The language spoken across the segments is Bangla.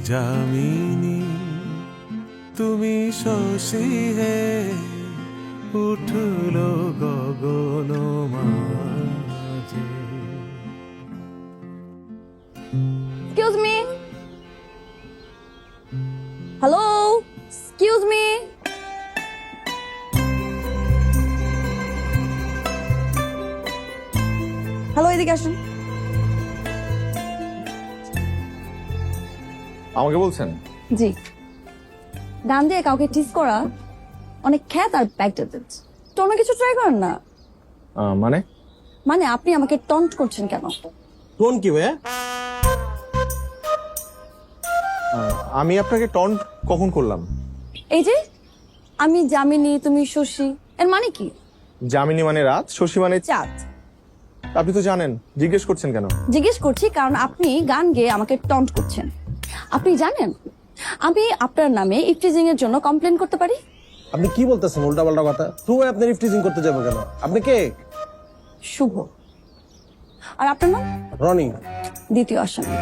যামিনী তুমি শশী হে উঠলো গগন মাঝে। Excuse me. Hello. Excuse me. Hello, এদিকে আসুন। আমাকে বলছেন? জি, ডান দিয়ে কাউকে টিস করা অনেক খ্যাত আর ব্যাকডেটেড। তো অন্য কিছু ট্রাই করেন না। মানে মানে আপনি আমাকে টন্ট করছেন কেন? টোন কি ভাইয়া? আমি আপনাকে টন্ট কখন করলাম? এই যে আমি যামিনী, তুমি শশী, এর মানে কি? যামিনী মানে রাত, শশী মানে চাঁদ। আপনি তো জানেন, জিজ্ঞেস করছেন কেন? জিজ্ঞেস করছি কারণ আপনি গান গেয়ে আমাকে টন্ট করছেন। আপনি জানেন আমি আপনার নামে ইফটিজিং এর জন্য কমপ্লেন করতে পারি। আপনি কি বলতেছেন উল্টাপাল্টা কথা? তুই আপনার ইফটিজিং করতে যাবো কেন? আপনি কে? শুভ। আর আপনার নাম? রনি। দ্বিতীয় আসামি।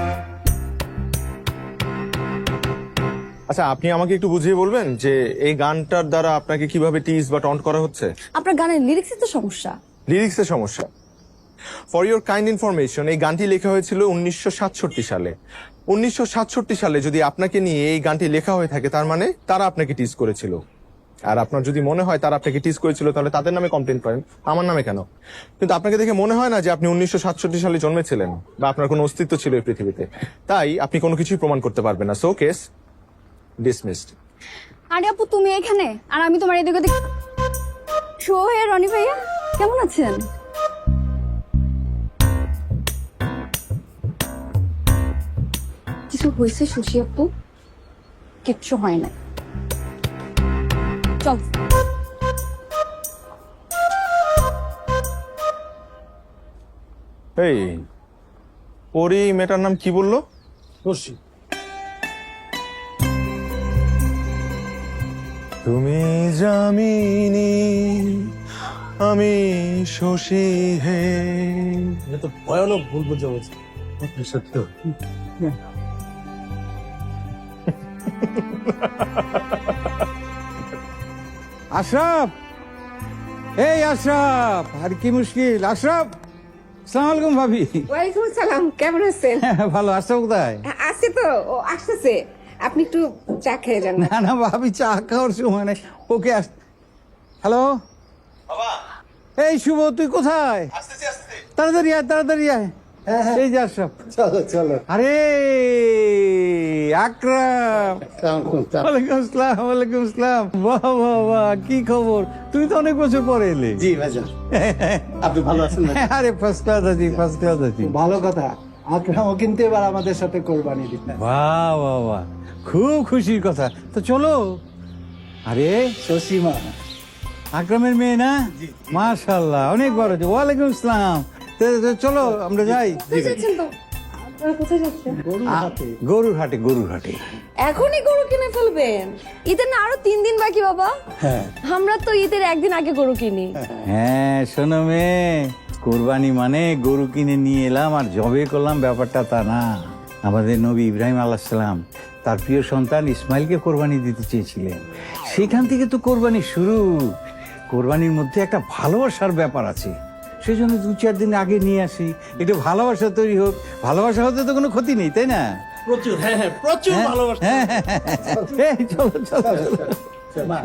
আচ্ছা, আপনি আমাকে একটু বুঝিয়ে বলবেন যে এই গানটার দ্বারা আপনাকে কিভাবে টিজ বা টন্ট করা হচ্ছে? আপনার গানের লিরিক্সে তো সমস্যা। লিরিক্সের সমস্যা? ফর ইউর কাইন্ড ইনফরমেশন, এই গানটি লেখা হয়েছিল 1967 সালে। 1967 সালে যদি আপনাকে নিয়ে এই গানটি লেখা হয়ে থাকে, তার মানে তারা আপনাকে টিজ করেছিল। আর আপনার যদি মনে হয় তারা আপনাকে টিজ করেছিল, তাহলে তাদের নামে কমপ্লেন করেন, আমার নামে কেন? কিন্তু আপনাকে দেখে মনে হয় না যে আপনি 1967 সালে জন্মেছিলেন বা আপনার কোনো অস্তিত্ব ছিল এই পৃথিবীতে। তাই আপনি কোনো কিছুই প্রমাণ করতে পারবেন না। So case dismissed. আরে আপু, তুমি এখানে আর আমি তোমার এদিকে ওদিকে। শো হে রনি ভাইয়া, কেমন আছেন? কিছু হয়েছে শশী আপু? কিচ্ছু হয় না। চল। এই পরি মেয়েটার নাম কি বললো? শশী। তুমি যামিনী আমি শশী হে। এটা তো ভয়ানক ভুল বুঝে বলছে। সত্য। আশরাফ, এই আশরাফ, আর কি মুশকিল? আশরাফ, আসসালামু আলাইকুম ভাবি। ওয়ালাইকুম সালাম, কেমন আছেন? ভালো। আশরাফ কোথায়? আছে তো, ও আসতেছে। আপনি একটু চা খেয়ে যান। না না ভাবি, চা খাওয়ার সময় নেই। ওকে হ্যালো এই শুভ, তুই কোথায়? তাড়াতাড়ি আয়, তাড়াতাড়ি আয়। এই যে আশরাফ। চলো চলো। আরে আকরাম, ওয়ালাইকুম আসসালাম। ওয়ালাইকুম আসসালাম। বাহ বাহ বাহ, কি খবর? তুই তো অনেক বছর পরে এলে। জি ভাইজান, আপনি ভালো আছেন? আরে ফার্স্ট ক্লাস আছি, ফার্স্ট ক্লাস আছি। ভালো কথা। আকরামও কিন্তু এবার আমাদের সাথে কোরবানি দিতে। বাহ বাহ বাহ, খুব খুশির কথা। তো চলো। আরে শশীমা আকরামের মেয়ে না? মাশাআল্লাহ, অনেক বড়। ওয়ালাইকুম আসসালাম। চলো আমরা যাই। কোথায় যাচ্ছেন? গরুর হাটে, গরুর হাটে। এখনই গরু কিনে ফেলবেন? ঈদের না আরো 3 দিন বাকি বাবা। আমরা তো ঈদের একদিন আগে গরু কিনি। হ্যাঁ শোনো মেয়ে, কোরবানি মানে গরু কিনে নিয়ে এলাম আর জবে করলাম, ব্যাপারটা তা না। আমাদের নবী ইব্রাহিম আলাইহিস সালাম তার প্রিয় সন্তান ইসমাইলকে কোরবানি দিতে চেয়েছিলেন। সেখান থেকে তো কোরবানি শুরু। কোরবানির মধ্যে একটা ভালোবাসার ব্যাপার আছে, সেই জন্য 2-4 দিন আগে নিয়ে আসি, একটু ভালোবাসা তৈরি হোক। ভালোবাসা হতে তো কোনো ক্ষতি নেই, তাই না? প্রচুর, হ্যাঁ হ্যাঁ, প্রচুর ভালোবাসা। হ্যাঁ হ্যাঁ হ্যাঁ, এই চলো চলো চলো।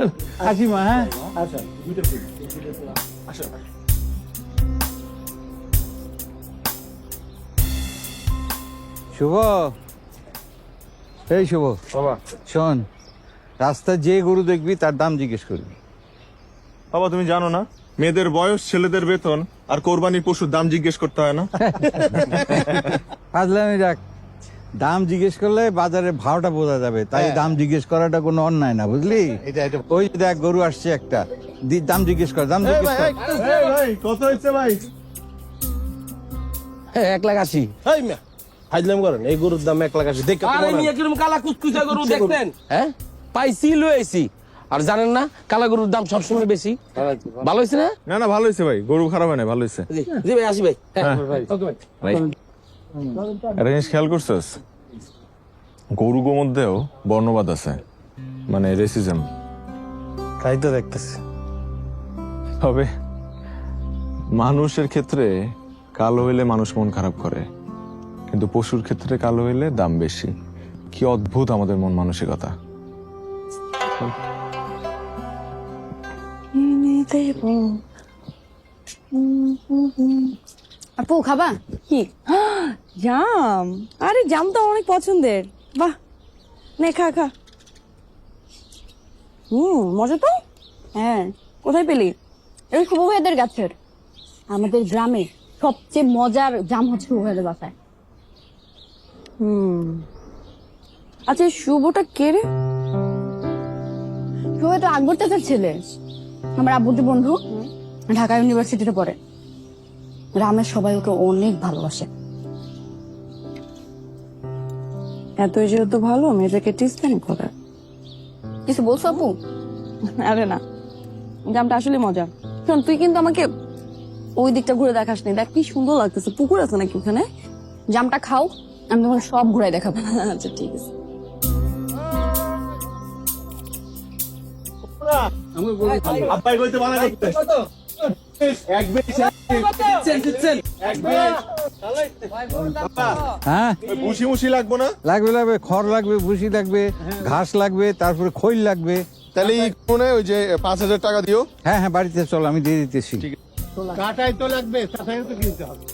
আসি মা। হ্যাঁ আচ্ছা, শুভ, এই শুভ বাবা, শোন, রাস্তায় যে গরু দেখবি তার দাম জিজ্ঞেস করবি। বাবা তুমি জানো না মেয়েদের বয়স, ছেলেদের বেতন আর কোরবানির পশুর দাম জিজ্ঞেস করতে হয় না? ফাজলামি রাখ। দাম জিজ্ঞেস করলে বাজারের ভাওটা বোঝা যাবে, তাই দাম জিজ্ঞেস করাটা কোনো অন্যায় না, বুঝলি? ওই দেখ গরু আসছে একটা, দাম জিজ্ঞেস কর, দাম জিজ্ঞেস কর। কত হয়েছে ভাই? 1,80,000। এই মিয়া, ফাজলাম করেন। এই গরুর দাম 1,80,000। দেখে তো আরে মনে হয়। মিয়া কিরম কালা কুচকুচা গরু দেখতেন? হ্যাঁ, পাইছি লইছি। আর জানেন না কালা গরুর দাম সবসময় বেশি। ভালো হয়েছে না? না না, ভালো হয়েছে ভাই, গরু খারাপ হয় না, ভালো হয়েছে। জি ভাই, আসি ভাই। হ্যাঁ, ওকে ভাই। একটা জিনিস খেয়াল করছিস, গরু মধ্যেও বর্ণবাদ আছে, মানে রেসিজম। তাই তো দেখতেছি। তবে মানুষের ক্ষেত্রে কালো হইলে মানুষ মন খারাপ করে, কিন্তু পশুর ক্ষেত্রে কালো হইলে দাম বেশি। কি অদ্ভুত আমাদের মন মানসিকতা। আপু খাবা কি? জাম? আরে জাম তো অনেক পছন্দের। বাহ, নে খা খা। মজা তো। হ্যাঁ, কোথায় পেলি? এই শুভ ভাইদের গাছের। আমাদের গ্রামে সবচেয়ে মজার জাম হচ্ছে শুভ ভাইদের বাসায়। আচ্ছা, এই শুভটা কে রে? শুভ তো আকবর চাচার ছেলে, আমার আব্বুর বন্ধু, ঢাকা ইউনিভার্সিটিতে পড়ে। গ্রামের সবাই ওকে অনেক ভালোবাসে। এতই যেহেতু ভালো, মেয়েদেরকে টিস কেন করে? কিছু বলছো আপু? আরে না, জামটা আসলে মজা। শোন, তুই কিন্তু আমাকে ওই দিকটা ঘুরে দেখাস নি। দেখ কি সুন্দর লাগতেছে, পুকুর আছে নাকি ওখানে? জামটা খাও, আমি তোমাকে সব ঘুরাই দেখাবো। আচ্ছা ঠিক আছে। হ্যাঁ, ভুসি মুসি লাগবো না? লাগবে লাগবে, খড় লাগবে, ভুসি লাগবে, ঘাস লাগবে, তারপরে খৈল লাগবে। তাহলে মনে ওই যে 5,000 টাকা দিও। হ্যাঁ হ্যাঁ, বাড়িতে চল, আমি দিয়ে দিতেছি। কাটাই তো লাগবে, কাটাই তো কিনতে হবে।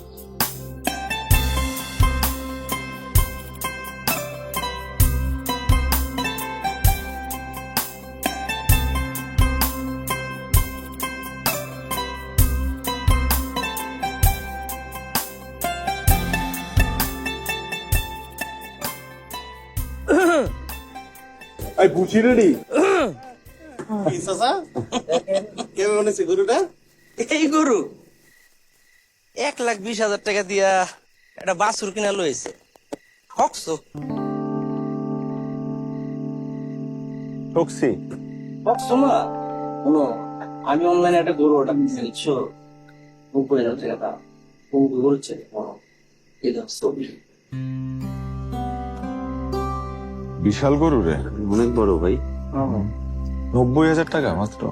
এই বুঝি রেডি? কেমন হয়েছে গরুটা? এই গরু 1,20,000 টাকা দিয়া একটা বাছুর কিনা লইছে। হকসো টক্সি হকসো না? শোনো, আমি অনলাইনে একটা গরু অর্ডার দিচ্ছি, 90,000 টাকা দাম। কোন গরু ছেলে এই দাম ছবি। বিশাল গরু রে, অনেক বড় ভাই। 90,000 টাকা মাত্র।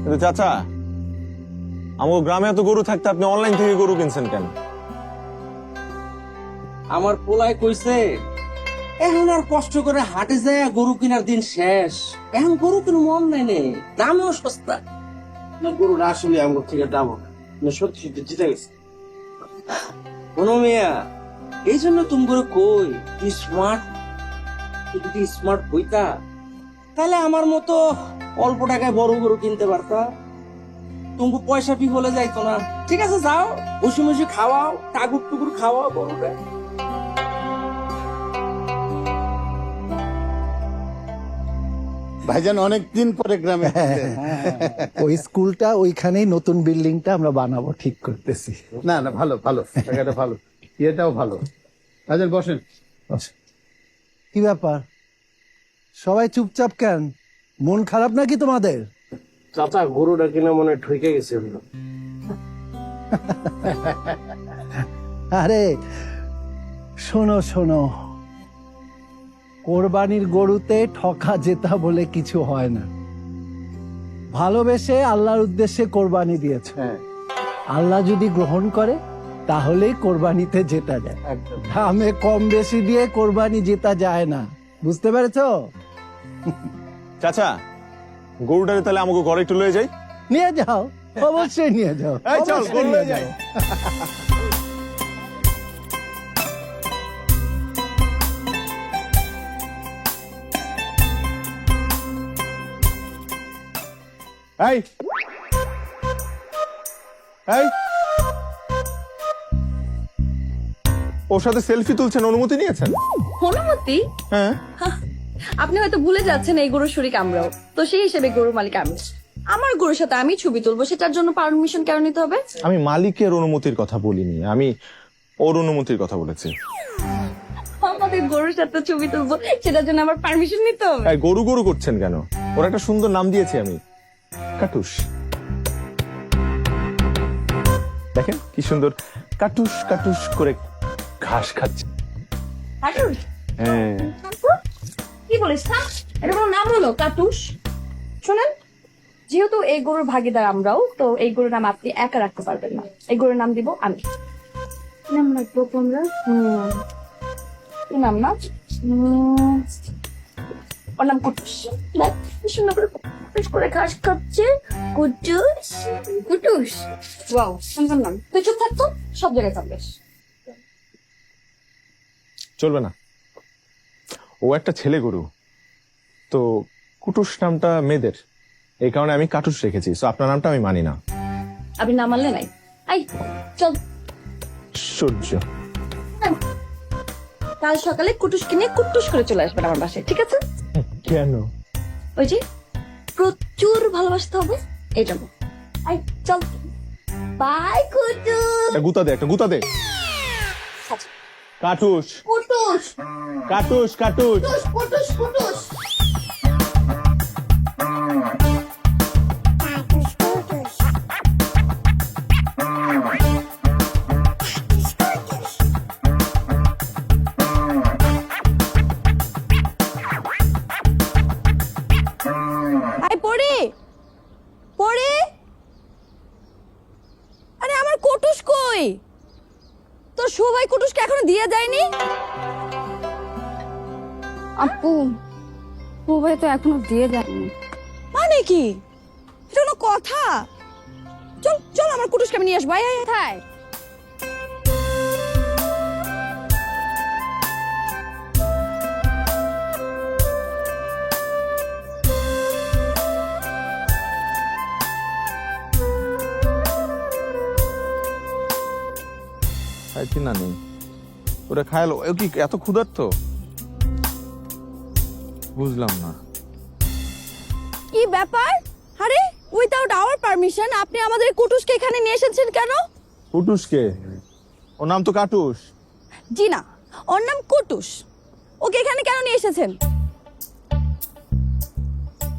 কিন্তু চাচা, আমার গ্রামে এত গরু থাকতে আপনি অনলাইন থেকে গরু কিনছেন কেন? আমার পোলায় কইছে এখন আর কষ্ট করে হাটে যায় গরু কেনার দিন শেষ, এখন গরু কিনবো অনলাইনে, দামেও সস্তা। গরুটা আসলে আমার থেকে দাম সত্যি সত্যি জিতে গেছে। কোনো মেয়া, এই জন্য তুমি করে কই তুই স্মার্ট। তুই যদি স্মার্ট হইতা তাহলে আমার মতো অল্প টাকায় বড় গরু কিনতে পারতা, তুমি পয়সা বিফলে যাইতো না। ঠিক আছে, যাও বসে বসে খাওয়াও, টাকুর টুকুর খাওয়াও গরুটা। ভাইজান অনেকদিন পরে গ্রামে। ওই স্কুলটা ওইখানেই, নতুন বিল্ডিংটা আমরা বানাবো ঠিক করতেছি। না না, ভালো ভালো, জায়গাটা ভালো, এটাও ভালো। ভাইজান বসেন। কি ব্যাপার, সবাই চুপচাপ কেন? মন খারাপ নাকি তোমাদের? চাচা, গরুটা কিনা মনে ঠকে গেছে। আরে শোনো শোনো, কোরবানির গরুতে ঠকা জেতা বলে কিছু হয় না। ভালোবেসে আল্লাহর উদ্দেশ্যে কোরবানি দিয়েছে, আল্লাহ যদি গ্রহণ করে তাহলেই কোরবানিতে জেতা যায়। দামে কম বেশি দিয়ে কোরবানি জেতা যায় না, বুঝতে পেরেছো? চাচা, গরুটারে তাহলে আমাকে ঘরে একটু লয়ে যাই। নিয়ে যাও, অবশ্যই নিয়ে যাও। এই চল, অবশ্যই গরু নিয়ে লয়ে যাই। যাও। এই এই, ওর সাথে সেলফি তুলছেন, অনুমতি নিয়েছেন? অনুমতি? হ্যাঁ। আপনি হয়তো ভুলে যাচ্ছেন এই গরুর শরীক আমরাও তো, সেই হিসেবে গরুর মালিক আমি। আমার গরুর সাথে আমি ছবি তুলবো, সেটার জন্য পারমিশন কেন নিতে হবে? আমি মালিকের অনুমতির কথা বলিনি, আমি ওর অনুমতির কথা বলেছি। আমাদের গরুর সাথে ছবি তুলবো, সেটার জন্য আমার পারমিশন নিতে হবে? এই, গরু গরু করছেন কেন? ওর একটা সুন্দর নাম দিয়েছি আমি, কাটুস। দেখেন কি সুন্দর কাটুস কাটুস করে ঘাস খাচ্ছে। কাটুস? হ্যাঁ। কি বলিস না? এটা কোনো নাম হলো কাটুস? শোনেন, যেহেতু এই গরুর ভাগিদার আমরাও, তো এই গরুর নাম আপনি একা রাখতে পারবেন না। এই গরুর নাম দিব আমি। কি নাম রাখবো তোমরা? কি নাম না? ওর নাম কুটুস। দেখ, কি সুন্দর করে কুটুস করে ঘাস খাচ্ছে। কুটুস, কুটুস। ওয়াও, সুন্দর নাম। তুই চুপ থাক তো, সব জায়গায় থাকবেস। চলবে না, ও একটা ছেলে গরু, তো কুটুস নামটা মেয়েদের, এই কারণে আমি কাটুস রেখেছি। তো আপনার নামটা আমি মানি না। আপনি না মানলে নাই। আই চল, সূর্য। কাল সকালে কুটুসকে নিয়ে কুটুস করে চলে আসবেন আমার বাসায়, ঠিক আছে? কেন? ওই যে প্রচুর ভালোবাসতে হবে এই জন্য। আই চল, বাই কুটুস। একটা গুতা দে, একটা গুতা দে। কাটুস কুটুস কাটুস কাটুস। কুটুস কুটুস। আই পড়ি পড়ি, আরে আমার কুটুস কই? তোর সবাই কুটুসকে এখনো দিয়ে যায়নি? আপু, সবাই তো এখনো দিয়ে যায়নি। মানে কি? এটা কোনো কথা? চল চল, আমার কুটুসকে আমি নিয়ে আসবো। আয় আয় আয়। খাইছি না নেই, ওটা খায়ালো। ও কি এত ক্ষুধার্ত? বুঝলাম না। কি ব্যাপার? আরে উইদাউট আওয়ার পারমিশন আপনি আমাদের কুটুসকে এখানে নিয়ে এসেছেন কেন? কুটুসকে? ওর নাম তো কাটুস। জি না, ওর নাম কুটুস। ওকে এখানে কেন নিয়ে এসেছেন?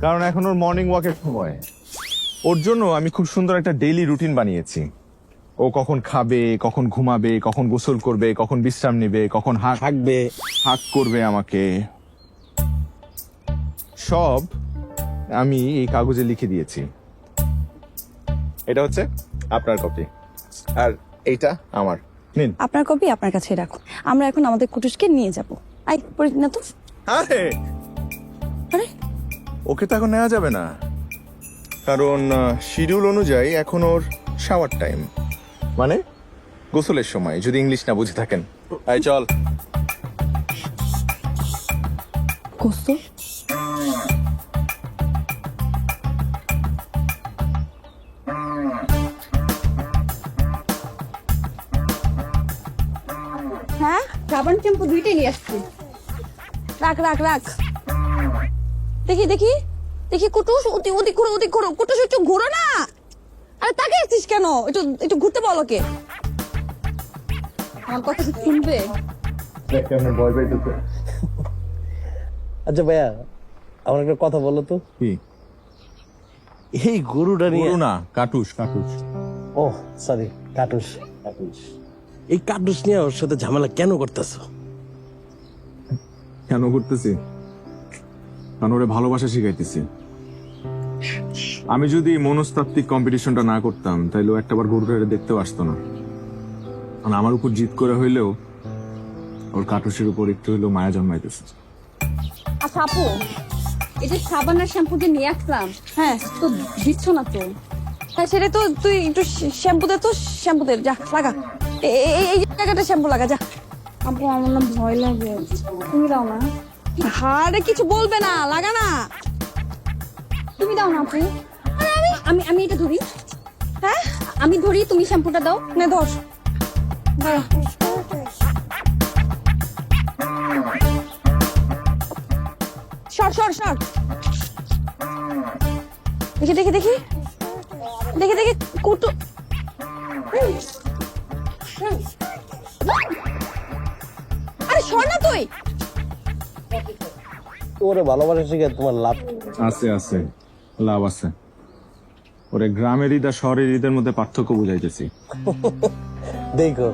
কারণ এখন ওর মর্নিং ওয়াকের সময়। ওর জন্য আমি খুব সুন্দর একটা ডেইলি রুটিন বানিয়েছি। ও কখন খাবে, কখন ঘুমাবে, কখন গোসল করবে, কখন বিশ্রাম নেবে, কখন হাঁকবে, হাঁক করবে আমাকে, সব আমি এই কাগজে লিখে দিয়েছি। এটা হচ্ছে আপনার কপি, আর এইটা আমার। নিন। আপনার কপি আপনার কাছে রাখুন। আমরা এখন আমাদের কুটুসকে নিয়ে যাব। আই পড়ি না তো। আরে আরে ওকে তো এখন নেওয়া যাবে না, কারণ শিডিউল অনুযায়ী এখন ওর শাওয়ার টাইম, মানে গোসলের সময়, যদি ইংলিশ না বুঝে থাকেন। আই চল। গোসল? হ্যাঁ, সাবান শ্যাম্পু দুইটাই নিয়ে আসছি। রাখ রাখ রাখ। দেখি দেখি দেখি কুটুস, ওদিক ঘুরো, ওদিক ঘুরো। কুটুস একটু ঘুরো না। আরে তাকে আসছিস কেন? একটু একটু ঘুরতে বলো কে। আমার কথা কি শুনবে? আচ্ছা ভাইয়া, আমার একটা কথা বলো তো। কি? এই গরুটা নিয়ে। গরু না, কাটুস কাটুস। ও সরি, কাটুস। এই কাটুস নিয়ে ওর সাথে ঝামেলা কেন করতেছো? কেন করতেছি? কারণ ওরে ভালোবাসা শিখাইতেছি। আমি যদি মনস্তাত্ত্বিক কম্পিটিশনটা না করতাম, তাহলে ও একটাবার গরুটা দেখতেও আসতো না। কারণ আমার উপর জিত করে হইলেও ওর কাটুসের উপর একটু হইলেও মায়া জন্মাইতেছে। আচ্ছা আপু, এই যে সাবান আর শ্যাম্পু যে নিয়ে আসলাম, হ্যাঁ তো দিচ্ছ না তো? হ্যাঁ, সেটা তো তুই একটু শ্যাম্পু দে তো, শ্যাম্পু দে, যা লাগা। এই জায়গাটা শ্যাম্পু লাগা, যা। আপু আমার না ভয় লাগে, তুমি দাও না। আরে কিছু বলবে না, লাগা না। তুমি দাও না আপু। আরে আমি আমি এটা ধরি। হ্যাঁ আমি ধরি, তুমি শ্যাম্পুটা দাও। নে ধর। সর সর সর। দেখি দেখি দেখি দেখি দেখি কুটু। আরে সর না তুই। ওরে ভালোবাসা শিখে তোমার লাভ। আছে আছে, লাভ আছে। ওরে গ্রামের ঈদ আর শহরের ঈদের মধ্যে পার্থক্য বুঝাইতেছি। দেখো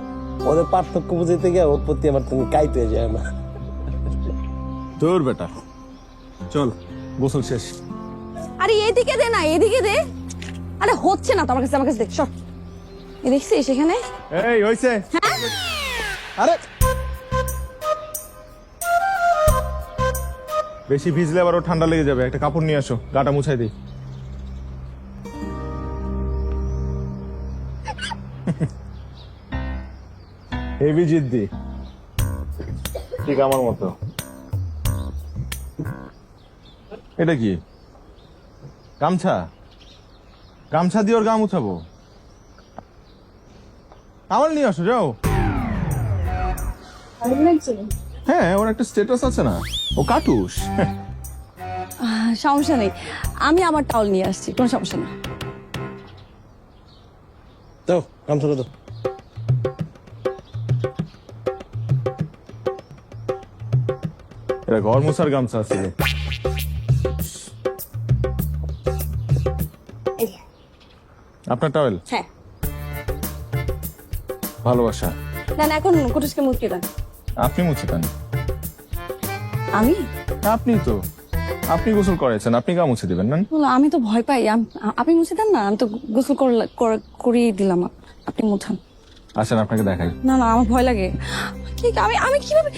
ওদের পার্থক্য বুঝাইতে গিয়ে ওর প্রতি আবার তুমি কাইতে যায় না। তোর বেটা চল, গোসল শেষ। আরে এদিকে দে না, এদিকে দে। আরে হচ্ছে না তো আমার কাছে দেখ সর। এই দেখছিস সেখানে? এই হইছে। আরে বেশি ভিজলে আবার ঠান্ডা লেগে যাবে, একটা কাপড় নিয়ে আসো, গাটা মুছাই দিই। হেভি জিদ্দি, ঠিক আমার মতো। এটা কি গামছা? গামছা দিয়ে ওর গা মুছাবো? আমার নিয়ে আসো, যাও। হ্যাঁ, ওর একটা স্ট্যাটাস আছে না, ও কাটুস। সমস্যা নেই, আমি আমার টাওয়াল নিয়ে আসছি, কোনো সমস্যা না। দাও গামছাটা দাও। এটা ঘর মুছার গামছা আছে। আপনার টাওয়েল? হ্যাঁ। ভালোবাসা? না না, এখন কুটুসকে মুছতে দেন। আপনি মুছে দেন। আমি? আপনি গোসল করেছেন, আপনি গা মুছে দিবেন না? আমি তো ভয় পাই, আপনি মুছে দেন না, আমি তো গোসল করিয়ে দিলাম, আপনি মুছান। আসেন আপনাকে দেখাই। না না, আমার ভয় লাগে। ঠিক, আমি কিভাবে?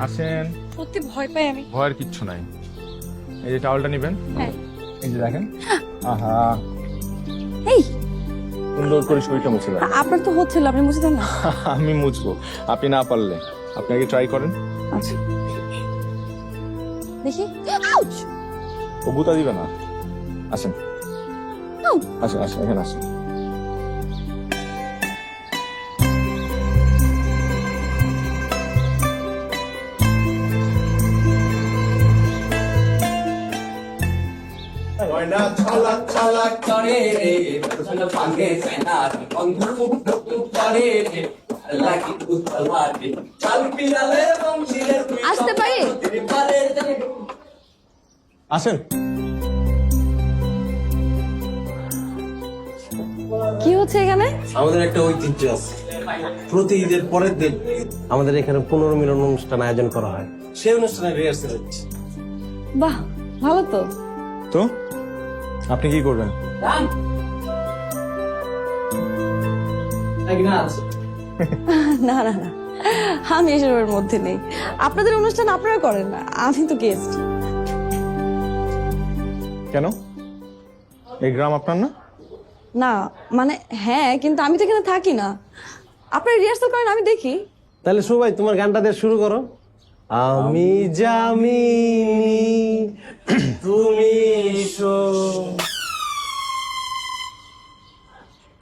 আসেন। সত্যি ভয় পাই আমি। ভয়ের কিচ্ছু নাই। এই যে টাওয়েলটা নিবেন, হ্যাঁ। এই যে দেখেন। আহা, এই সুন্দর করে শরীরটা মুছে দেন। আপনার তো হচ্ছিল, আপনি মুছে দেন না। আমি মুছবো, আপনি না পারলে। আপনি আগে ট্রাই করেন। আচ্ছা দেখি। আউচ! ও গুতা দিবে না। আসেন আউ! আসেন আসেন, এখানে আসেন। করে রে ভাঙে সেনার বন্ধু টুক করে রে লাগি উতলারে চাল পিলালে বংশীরে আসতে পারি? আসেন। কি হচ্ছে এখানে? আমাদের একটা ঐতিহ্য আছে, প্রতি ঈদের পরের দিন আমাদের এখানে পুনর্মিলন অনুষ্ঠান আয়োজন করা হয়। সেই অনুষ্ঠানের রিহার্সাল হচ্ছে। বাহ, ভালো তো। তো আপনি কি করবেন? না না না, আমি এসবের মধ্যে নেই। আপনাদের অনুষ্ঠান আপনারা করেন না, আমি তো গেস্ট। কেন? এই গ্রাম আপনার না? না মানে হ্যাঁ, কিন্তু আমি তো এখানে থাকি না। আপনারা রিহার্সাল করেন, আমি দেখি। তাহলে সবাই তোমার গানটা দিয়ে শুরু করো। আমি জামিনী তুমি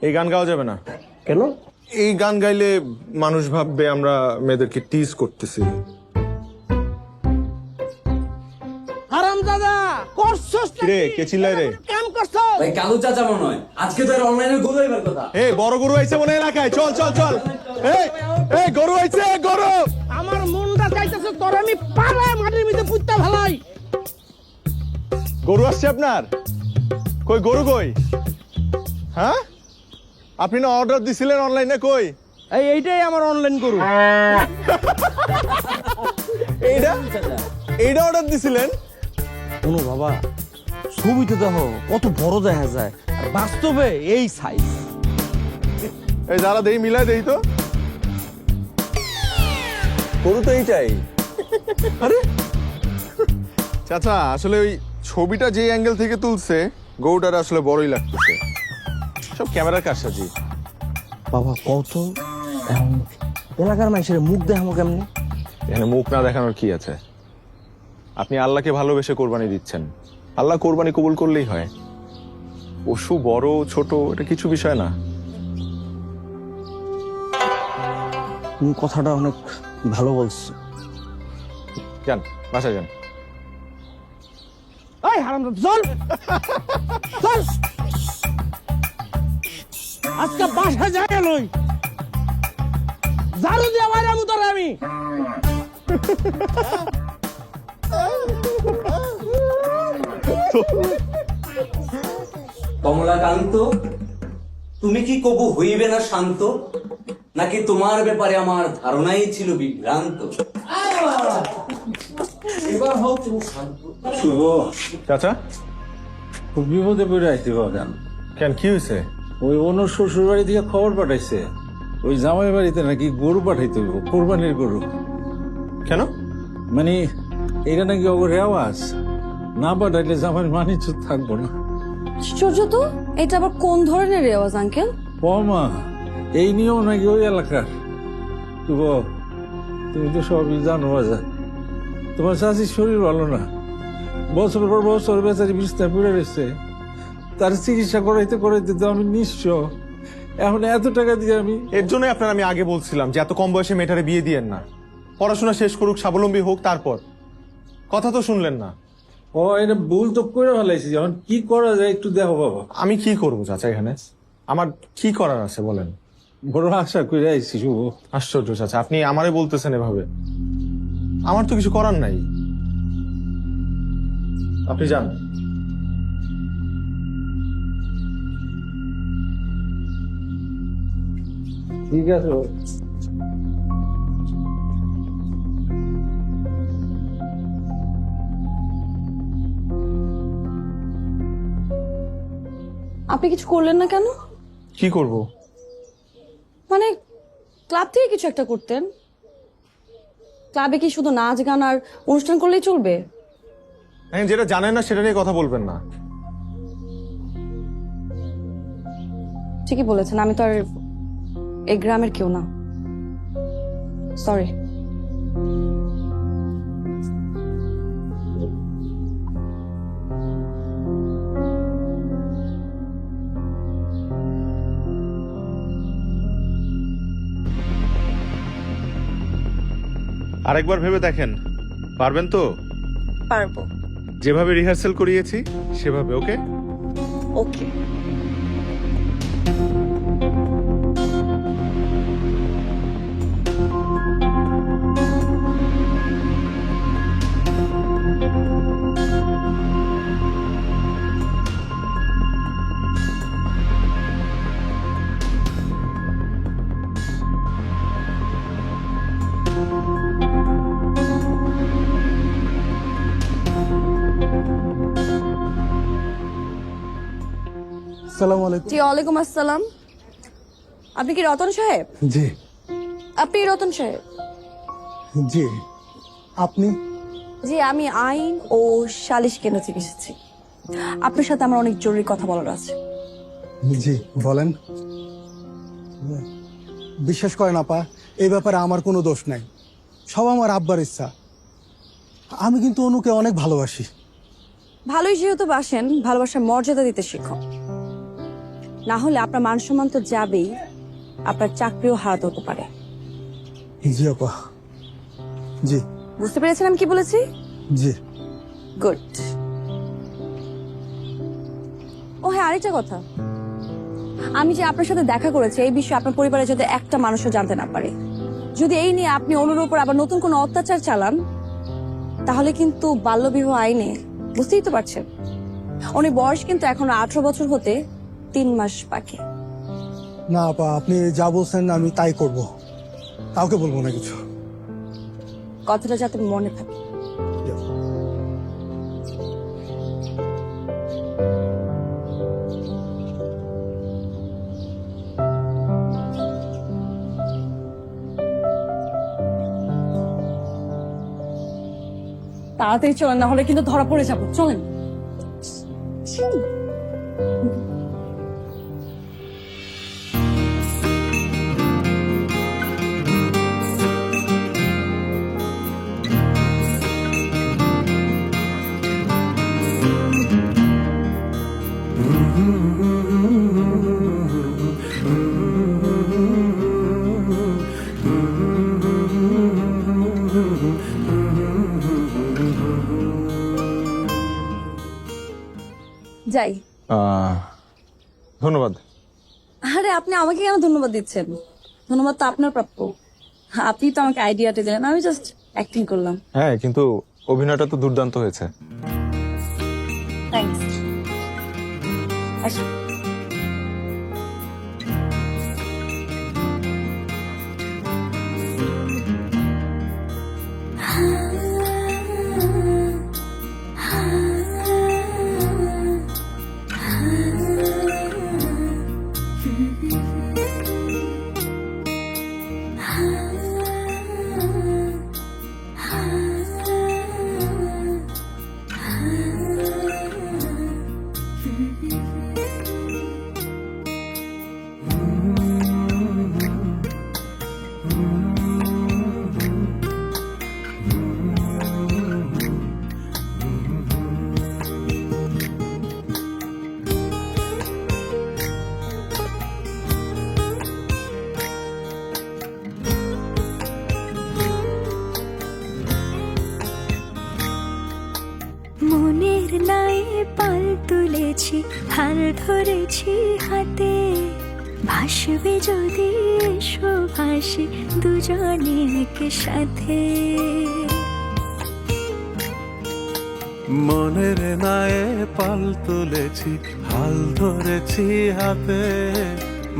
এই গান গাওয়া যাবে না। কেন? এই গান গাইলে মানুষ ভাববে আমরা মেয়েদেরকে টিজ করতেছি। হারামজাদা করছস রে কে চিল্লায় রে? কাম করছস ভাই? কালু চাচা মনে হয় আজকে তো অনলাইনে গরু হইবার কথা। এই বড় গরু আইছে মনে এলাকায়, চল চল চল। এই গরু আইছে, গরু। আমার মনটা চাইতেছে তোর আমি পাড়ায় মাটির মধ্যে পুঁততে ভালাই। গরু আসছে আপনার? কই গরু কই? হ্যাঁ, আপনি না অর্ডার দিছিলেন অনলাইনে, কই? এইটাই আমার অনলাইন গরু। এইটা অর্ডার দিছিলেন? কোনো বাবা, ছবিতে দেখো কত বড় দেখা যায়, আর বাস্তবে এই সাইজ। এই যারা দেই মিলাই দেই তো। গরু তো এইটাই। আরে চাচা, আসলে ওই ছবিটা যে অ্যাঙ্গেল থেকে তুলছে, গরুটার আসলে বড়ই লাগতেছে। সব ক্যামেরার কারসাজি। বাবা কত এলাকার মানুষের মুখ দেখামো কেমনে? এখানে মুখ না দেখানোর কি আছে? আপনি আল্লাহকে ভালোবেসে কোরবানি দিচ্ছেন, আল্লাহ কোরবানি কবুল করলেই হয়। পশু বড় ছোট এটা কিছু বিষয় না। তুমি কথাটা অনেক ভালো বলছো। যান বাসায় যান। এই হারামজাদা চল চল, আজকে বাসা যায় লই ঝাড়ু দিয়ে বাইরে মুতারে আমি। কমলাকান্ত তুমি কি কবু হইবে না শান্ত, নাকি তোমার ব্যাপারে আমার ধারণাই ছিল বিভ্রান্ত? এবার হোক তুমি শান্ত। শুভ, চাচা খুব বিপদে পড়ে আসতে বাগান। কেন কি হয়েছে? ওই অনুর শ্বশুর বাড়ি থেকে খবর পাঠাইছে, ওই জামাই বাড়িতে নাকি গরু পাঠাইতে হইব, কোরবানির গরু। কেন? মানে এটা নাকি ওর রেওয়াজ, না পাঠাইলে জামাইয়ের মানিজ্য থাকবো না। আশ্চর্য তো, এটা আবার কোন ধরনের রেওয়াজ আঙ্কেল? মা, এই নিয়ম নাকি ওই এলাকার। শুভ, তুমি তো সবই জানো বাজার। তোমার চাষির শরীর ভালো না, বছর পর বছর বেচারি বিছনায় পড়ে রয়েছে। তার চিকিৎসা করাইতে করাইতে তো আমি নিঃস্ব। এখন এত টাকা দিয়ে আমি এর জন্য আপনার আমি আগে বলছিলাম যে এত কম বয়সে মেয়েটারে বিয়ে দিয়েন না, পড়াশোনা শেষ করুক, স্বাবলম্বী হোক, তারপর। কথা তো শুনলেন না। ও এটা ভুল তো করে ফেলাইছি, এখন কি করা যায় একটু দেখো বাবা। আমি কি করবো চাচা এখানে? আমার কি করার আছে বলেন? বড় আশা করে আইছি শুভ। আশ্চর্য চাচা, আপনি আমারে বলতেছেন এভাবে। আমার তো কিছু করার নাই, আপনি যান। ঠিক আছে। আপনি কিছু করলেন না কেন? কি করব? মানে ক্লাব থেকে কিছু একটা করতেন। ক্লাবে কি শুধু নাচ গান আর অনুষ্ঠান করলেই চলবে? হ্যাঁ, যেটা জানেন না সেটা নিয়ে কথা বলবেন না। ঠিকই বলেছেন, আমি তো আর এই গ্রামের কেউ না। সরি। আরেকবার ভেবে দেখেন, পারবেন তো? পারবো। যেভাবে রিহার্সেল করিয়েছি সেভাবে। ওকে ওকে। আসসালামু আলাইকুম। জি ওয়ালাইকুম আসসালাম। আপনি কি রতন সাহেব? জি আপনি রতন সাহেব? জি। আপনি? জি, আমি আইন ও সালিশ কেন্দ্র থেকে এসেছি। আপনার সাথে আমার অনেক জরুরি কথা বলার আছে। জি বলেন। বিশ্বাস করেন আপা, এই ব্যাপারে আমার কোনো দোষ নাই, সব আমার আব্বার ইচ্ছা। আমি কিন্তু অনুকে অনেক ভালোবাসি। ভালোই যেহেতু বাসেন, ভালোবাসার মর্যাদা দিতে শিখো, না হলে আপনার মান সম্মান তো যাবেই, আপনার চাকরিও হারাতে হতে পারে। জি আপা। জি। বুঝতে পেরেছেন আমি কি বলেছি? জি। গুড। ও হ্যাঁ, আরেকটা কথা, আমি যে আপনার সাথে দেখা করেছি এই বিষয়ে আপনার পরিবারে যাতে একটা মানুষও জানতে না পারে। যদি এই নিয়ে আপনি অনুর উপর আবার নতুন কোনো অত্যাচার চালান, তাহলে কিন্তু বাল্যবিবাহ আইনে, বুঝতেই তো পারছেন, উনি বয়স কিন্তু এখনো 18 বছর হতে 3 মাস বাকি। না আপা, আপনি যা বলছেন আমি তাই করব, কাউকে বলবো না কিছু। কথাটা যাতে মনে থাকে। তাড়াতাড়ি চলেন, না হলে কিন্তু ধরা পড়ে যাবো। চলেন। যাই। ধন্যবাদ। আরে আপনি আমাকে কেন ধন্যবাদ দিচ্ছেন? ধন্যবাদ তো আপনার প্রাপ্য। আপনি তো আমাকে আইডিয়াটা দিলেন, আমি জাস্ট অ্যাক্টিং করলাম। হ্যাঁ, কিন্তু অভিনয়টা তো দুর্দান্ত হয়েছে। থ্যাঙ্কস। আসুন। ভাসি হাল ধরেছি হাতে ভাসবে যদি এসো ভাসি দুজনে একসাথে মনের নায়ে পাল তুলেছি হাল ধরেছি হাতে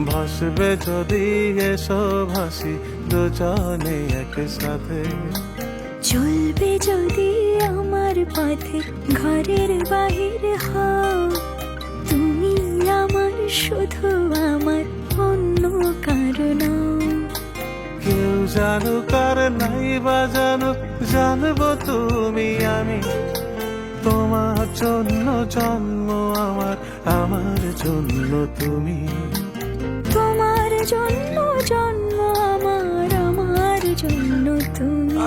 ভাসবে যদি এসো ভাসি দুজনে একসাথে চলবে যদি আমার পথে ঘরের বাহির হও তুমি আমার শুধু আমার অন্য কারণ কেউ জানুক আর নাই বা জানুক জানবো তুমি আমি তোমার জন্য জন্ম আমার আমার জন্য তুমি তোমার জন্য জন্ম আমার আমার জন্য তুমি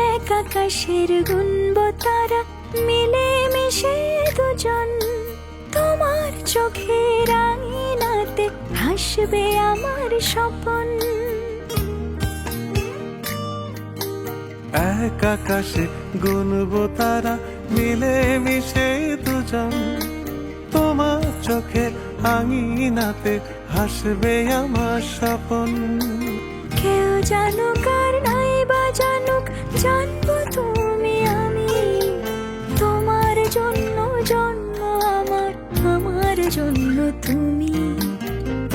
এক আকাশের গুনব তারা মিলে মিশে দুজন তোমার চোখের আঙিনাতে হাসবে আমার স্বপন এক আকাশে গুনবো তারা মিলে মিশে দুজন তোমার চোখের আঙিনাতে হাসবে আমার স্বপন কেউ জানুক আর নাই বা জানুক জানবো তুমি আমি তোমার জন্য জন্ম আমার আমার জন্য তুমি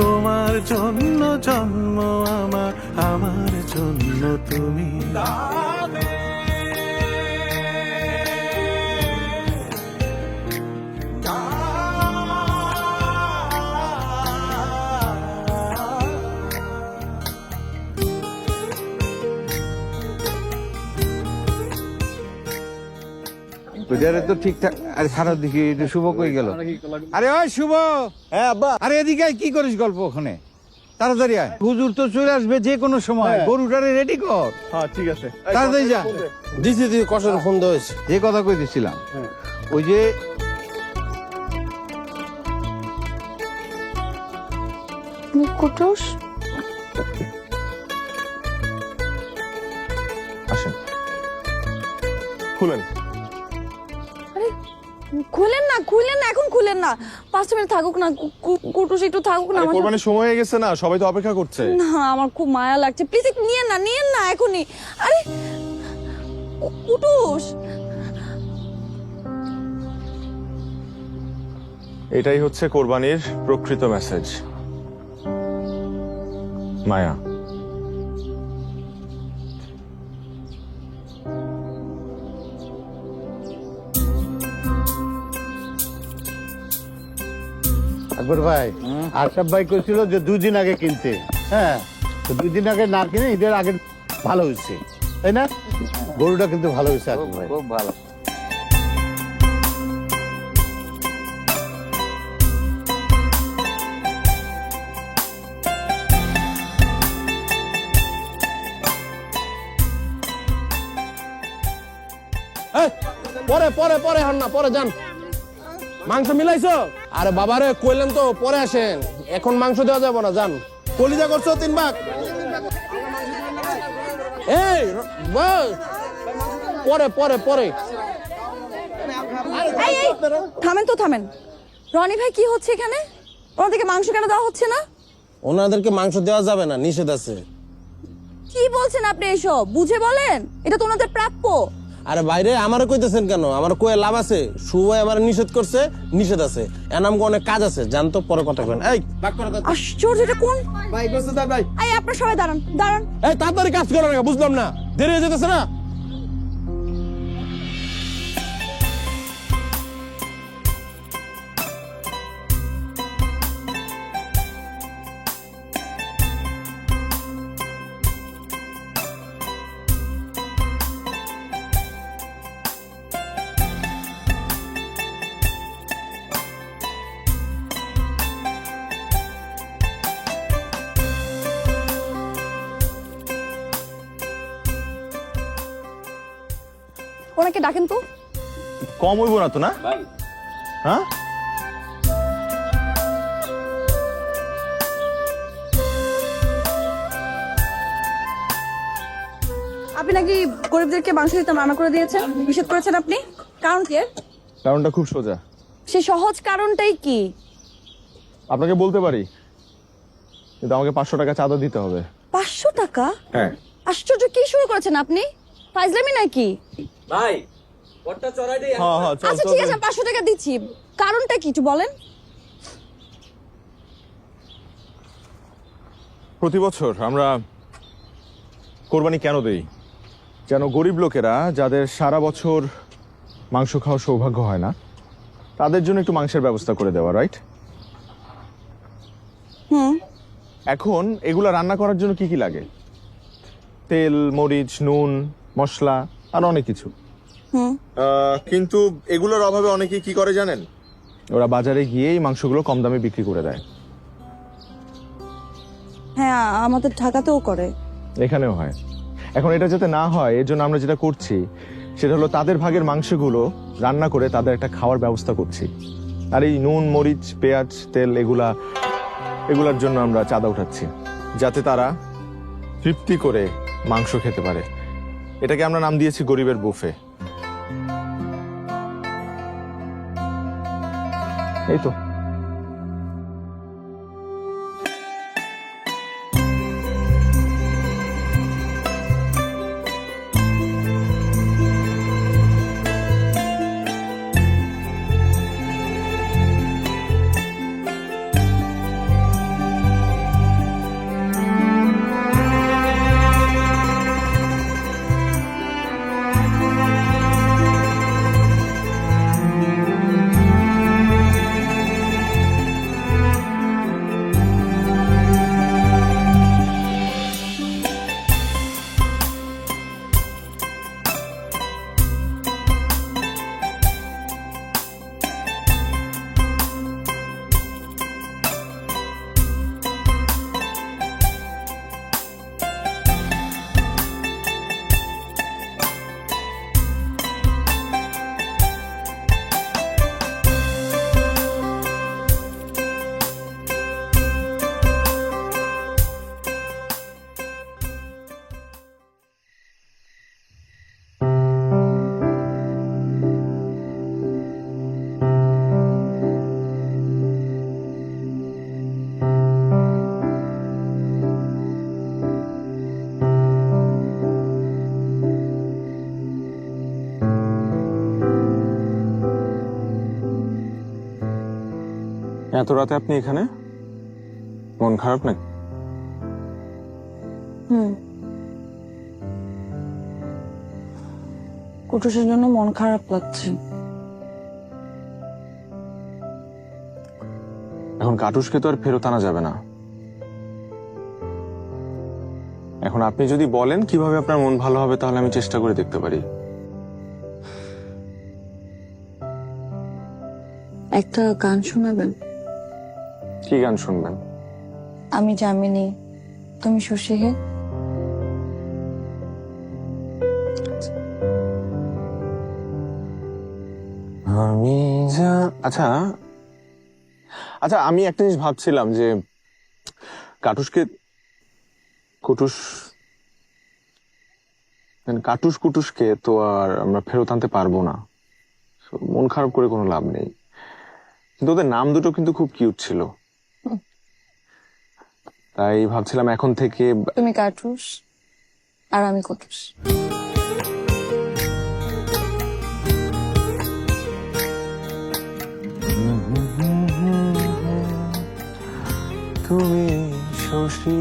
তোমার জন্য জন্ম আমার আমার জন্য তুমি ওইটারে তো ঠিকঠাক আরে খারাপ দিকে এটা শুভ কই গেল আরে ওই শুভ হ্যাঁ আব্বা আরে এদিকে আয়, কি করিস গল্প ওখানে তাড়াতাড়ি আয় হুজুর তো চলে আসবে যে কোনো সময় গরুটারে রেডি কর হ্যাঁ ঠিক আছে তাড়াতাড়ি যা দিছি তুই কষ্টের ফোন দিয়েছি যে কথা কই দিছিলাম ওই যে কুটুস আসেন খুলেন আরে খুলেন না এখন খুলেন না 5 মিনিট থাকুক না কুটুস একটু থাকুক না আমার কোরবানির সময় হয়ে গেছে না সবাই তো অপেক্ষা করছে না আমার খুব মায়া লাগছে প্লিজ একটু নিয়েন না এখনই আরে কুটুস এটাই হচ্ছে কোরবানির প্রকৃত মেসেজ মায়া আকবর ভাই আশরাফ ভাই কইছিল যে 2 দিন আগে কিনতে হ্যাঁ তো 2 দিন আগে না কিনে ঈদের আগে ভালো হয়েছে তাই না গরুটা কিন্তু ভালো হয়েছে আকবর ভাই খুব ভালো পরে পরে পরে হন না পরে যান মাংস মিলাইছো আরে বাবারে কইলেন তো পরে আসেন এখন মাংস দেওয়া যাবে না যান কলিজা করছো 3 ভাগ এই বস পরে পরে পরে এই থামেন রনি ভাই কি হচ্ছে এখানে ওনাদেরকে মাংস কেন দেওয়া হচ্ছে না ওনাদেরকে মাংস দেওয়া যাবে না নিষেধ আছে কি বলছেন আপনি এসব বুঝে বলেন এটা তো ওনাদের প্রাপ্য আরে বাইরে আমারও কইতেছেন কেন আমার কয়ে লাভ আছে সুভাই আমার নিষেধ করছে নিষেধ আছে এনামকে অনেক কাজ আছে জানতো পরে কথা কইন এই বাক করে দাও আশ্চর্য এটা কোন ভাই কইছে দা ভাই এই আপনারা সবাই দাঁড়ান এই তাড়াতাড়ি কাজ করো না বুঝলাম না দেরি হয়ে যেতেছে না ডাকেন তো। কম হইব না তো, না? হ্যাঁ, আপনি নাকি গরিবদেরকে মাংস দিতে মানা করে দিয়েছেন, নিষেধ করেছেন আপনি, কারণ কি এর? কারণটা খুব সোজা। সেই সহজ কারণটাই কি? আপনাকে বলতে পারি, কিন্তু আমাকে 500 টাকা চাঁদা দিতে হবে। 500 টাকা? হ্যাঁ। আশ্চর্য, কি শুরু করেছেন আপনি? ফাইজলামি নাকি? ভাই ওটা চড়াই দেই। হ্যাঁ হ্যাঁ, চল আচ্ছা চল, ঠিক চল। আছে, 500 টাকা দিচ্ছি, কারণটা কি একটু বলেন। প্রতি বছর আমরা কোরবানি কেন দেই? যেন গরিব লোকেরা, যাদের সারা বছর মাংস খাওয়ার সৌভাগ্য হয় না, তাদের জন্য একটু মাংসের ব্যবস্থা করে দেওয়া, রাইট? হুম। এখন এগুলা রান্না করার জন্য কি কি লাগে? তেল, মরিচ, নুন, মশলা আর অনেক কিছু। হুম। কিন্তু এগুলোর অভাবে অনেকে কি করে জানেন? ওরা বাজারে গিয়ে এই মাংসগুলো কম দামে বিক্রি করে দেয়। হ্যাঁ, আমাদের ঢাকাতেও করে। এখানেও হয়। এখন এটা যাতে না হয়, এর জন্য আমরা যেটা করছি সেটা হলো তাদের ভাগের মাংসগুলো রান্না করে তাদের একটা খাওয়ার ব্যবস্থা করছি। আর এই নুন, মরিচ, পেঁয়াজ, তেল এগুলার জন্য আমরা চাঁদা উঠাচ্ছি, যাতে তারা তৃপ্তি করে মাংস খেতে পারে। এটাকে আমরা নাম দিয়েছি গরিবের বুফে। এই তো। এত রাতে আপনি এখানে? মন খারাপ নাকি? কুটুসের জন্য মন খারাপ লাগছে। এখন কাটুসকে তো আর ফেরত আনা যাবে না। এখন আপনি যদি বলেন কিভাবে আপনার মন ভালো হবে, তাহলে আমি চেষ্টা করে দেখতে পারি। একটা গান শোনাবেন? কি গান শুনবেন? আমি জামিনী, তুমি শশী হে। আমি আচ্ছা আচ্ছা, আমি একটা জিনিস ভাবছিলাম যে কুটুসকে তো আর আমরা ফেরত আনতে পারবো না। মন খারাপ করে কোনো লাভ নেই। কিন্তু ওদের নাম দুটো কিন্তু খুব কিউট ছিল, তাই ভাবছিলাম এখন থেকে তুমি কাটুস আর আমি কুটুস। তুমি শশী